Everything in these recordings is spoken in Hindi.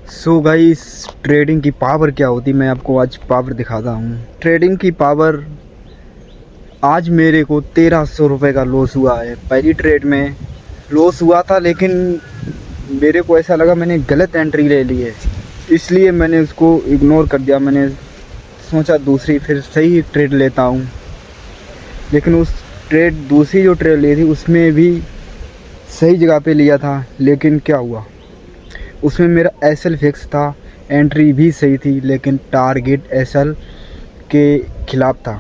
सो गाइस, ट्रेडिंग की पावर क्या होती मैं आपको आज पावर दिखाता हूँ। ट्रेडिंग की पावर, आज मेरे को 1300 रुपये का लॉस हुआ है। पहली ट्रेड में लॉस हुआ था, लेकिन मेरे को ऐसा लगा मैंने गलत एंट्री ले ली है, इसलिए मैंने उसको इग्नोर कर दिया। मैंने सोचा दूसरी फिर सही ट्रेड लेता हूँ, लेकिन उस दूसरी जो ट्रेड ली थी उसमें भी सही जगह पे लिया था। लेकिन क्या हुआ, उसमें मेरा एसएल फिक्स था, एंट्री भी सही थी, लेकिन टारगेट एसएल के खिलाफ था।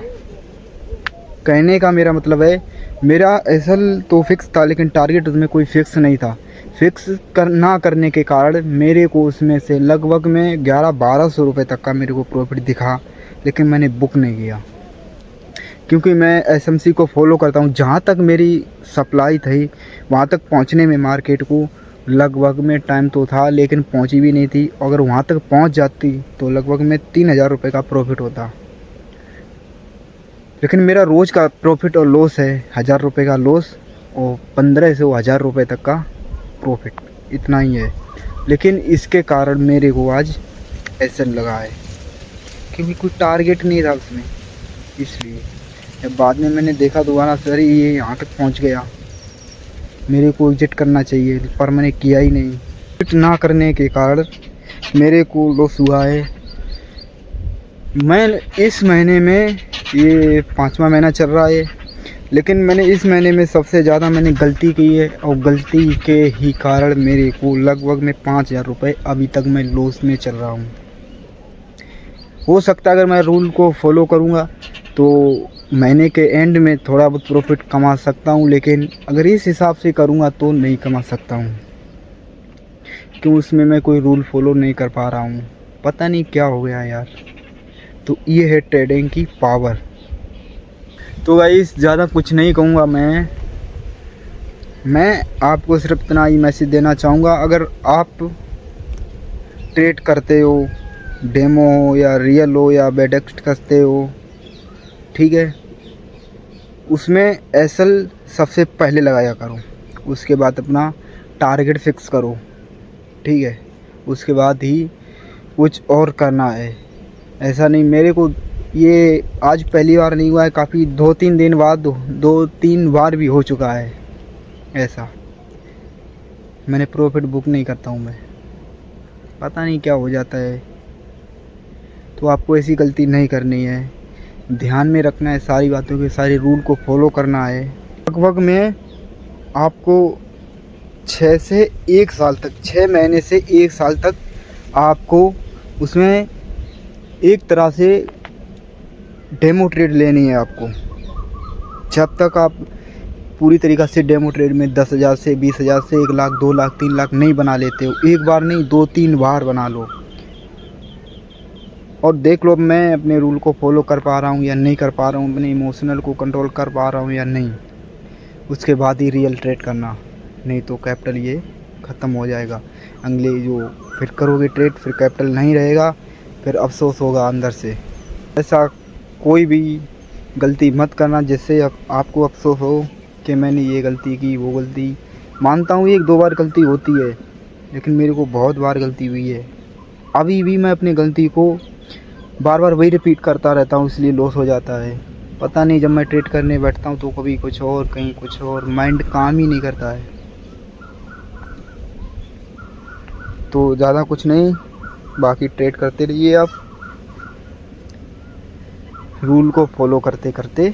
कहने का मेरा मतलब है, मेरा एसएल तो फिक्स था, लेकिन टारगेट उसमें कोई फिक्स नहीं था। फिक्स ना करने के कारण मेरे को उसमें से लगभग में 1100-1200 रुपये तक का मेरे को प्रॉफिट दिखा, लेकिन मैंने बुक नहीं किया, क्योंकि मैं एसएमसी को फॉलो करता हूँ। जहाँ तक मेरी सप्लाई थी वहाँ तक पहुँचने में मार्केट को लगभग में टाइम तो था, लेकिन पहुँची भी नहीं थी। अगर वहाँ तक पहुँच जाती तो लगभग में 3000 रुपये का प्रॉफिट होता, लेकिन मेरा रोज़ का प्रॉफिट और लॉस है 1000 रुपये का लॉस और 1500 से 1000 रुपये तक का प्रॉफिट, इतना ही है। लेकिन इसके कारण मेरे को आज एसएल लगा है, क्योंकि कोई टारगेट नहीं था उसमें। इसलिए जब बाद में मैंने देखा दोबारा, सर ये यहाँ तक पहुँच गया, मेरे को एग्जिट करना चाहिए, पर मैंने किया ही नहीं। एग्जिट ना करने के कारण मेरे को लॉस हुआ है। मैं इस महीने में, ये 5वां महीना चल रहा है, लेकिन मैंने इस महीने में सबसे ज़्यादा मैंने गलती की है, और गलती के ही कारण मेरे को लगभग में 5000 रुपये अभी तक मैं लॉस में चल रहा हूँ। हो सकता है अगर मैं रूल को फॉलो करूँगा तो महीने के एंड में थोड़ा बहुत प्रॉफिट कमा सकता हूँ, लेकिन अगर इस हिसाब से करूँगा तो नहीं कमा सकता हूँ, क्यों उसमें मैं कोई रूल फॉलो नहीं कर पा रहा हूँ। पता नहीं क्या हो गया यार। तो ये है ट्रेडिंग की पावर। तो गाइस, ज़्यादा कुछ नहीं कहूँगा मैं आपको सिर्फ इतना ही मैसेज देना चाहूँगा। अगर आप ट्रेड करते हो, डेमो हो या रियल हो या बेडेक्स करते हो, ठीक है, उसमें एसएल सबसे पहले लगाया करो। उसके बाद अपना टारगेट फिक्स करो, ठीक है। उसके बाद ही कुछ और करना है। ऐसा नहीं, मेरे को ये आज पहली बार नहीं हुआ है, काफ़ी 2-3 दिन बाद 2-3 बार भी हो चुका है ऐसा। मैंने प्रॉफिट बुक नहीं करता हूँ मैं, पता नहीं क्या हो जाता है। तो आपको ऐसी गलती नहीं करनी है, ध्यान में रखना है सारी बातों के, सारे रूल को फॉलो करना है। लगभग में आपको 6 से 1 साल तक, 6 महीने से 1 साल तक आपको उसमें एक तरह से डेमो ट्रेड लेनी है आपको। जब तक आप पूरी तरीक़ा से डेमो ट्रेड में 10,000 से 20,000 से 1 लाख 2 लाख 3 लाख नहीं बना लेते हो, एक बार नहीं 2-3 बार बना लो, और देख लो मैं अपने रूल को फॉलो कर पा रहा हूँ या नहीं कर पा रहा हूँ, अपने इमोशनल को कंट्रोल कर पा रहा हूँ या नहीं। उसके बाद ही रियल ट्रेड करना, नहीं तो कैपिटल ये ख़त्म हो जाएगा। अगले जो फिर करोगे ट्रेड, फिर कैपिटल नहीं रहेगा, फिर अफसोस होगा अंदर से। ऐसा कोई भी गलती मत करना जिससे आपको अफसोस हो कि मैंने ये गलती की, वो गलती। मानता हूँ 1-2 बार गलती होती है, लेकिन मेरे को बहुत बार गलती हुई है। अभी भी मैं अपनी गलती को बार बार वही रिपीट करता रहता हूँ, इसलिए लॉस हो जाता है। पता नहीं, जब मैं ट्रेड करने बैठता हूँ तो कभी कुछ और, कहीं कुछ और, माइंड काम ही नहीं करता है। तो ज़्यादा कुछ नहीं, बाकी ट्रेड करते रहिए आप, रूल को फॉलो करते करते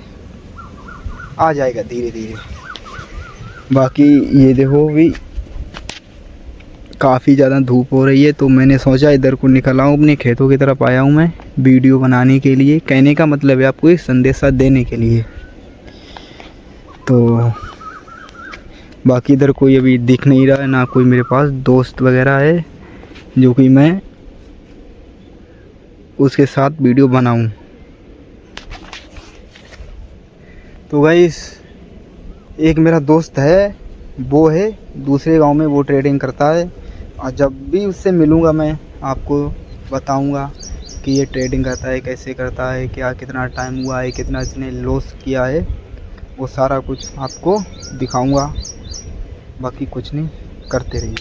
आ जाएगा धीरे धीरे। बाकी ये देखो भी काफ़ी ज़्यादा धूप हो रही है, तो मैंने सोचा इधर को निकल आऊँ, अपने खेतों की तरफ आया हूँ मैं वीडियो बनाने के लिए। कहने का मतलब है आपको एक संदेशा देने के लिए। तो बाकी इधर कोई अभी दिख नहीं रहा है, ना कोई मेरे पास दोस्त वगैरह है जो कि मैं उसके साथ वीडियो बनाऊं। तो गाइस, एक मेरा दोस्त है, वो है दूसरे गांव में, वो ट्रेडिंग करता है, और जब भी उससे मिलूँगा मैं आपको बताऊंगा कि ये ट्रेडिंग करता है, कैसे करता है, क्या कितना टाइम हुआ है, कितना इसने लॉस किया है, वो सारा कुछ आपको दिखाऊंगा। बाकी कुछ नहीं, करते रहिए।